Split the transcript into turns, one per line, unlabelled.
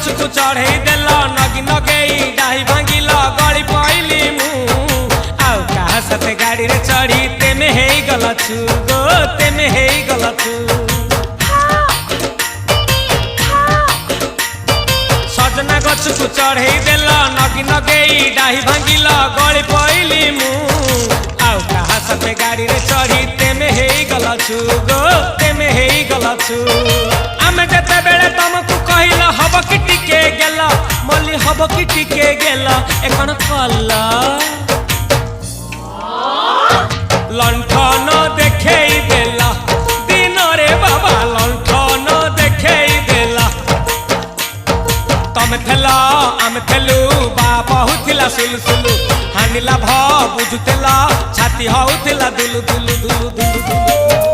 गछकु चढ़े देल नगी नगेई डाही भांगिल गली पइली मु आउ कहा साथे गाड़ी रे चढ़ी तेमे हेई गलछु गो तेमे हेई गलछु सजना गछकु चढ़े देल नगी नगेई डाही भांगिल गली पइली मु आउ कहा साथे गाड़ी रे चढ़ी तेमे हेई गलछु गो तेमे हेई गलछु आमे जते बेले तुमको कहिल हब कि टिके गेल मल्ली हब कि टिके गेल एखन कल्ला लंठन देखेई देला दिन रे बाबा लंठन देखेई देला तमे थेला आमे थेलु बाबा हुथिला सुलसुलु हानिला भ बुझुतेला छाती हउथिला दुलु दुलु दुलु दुलु दुलु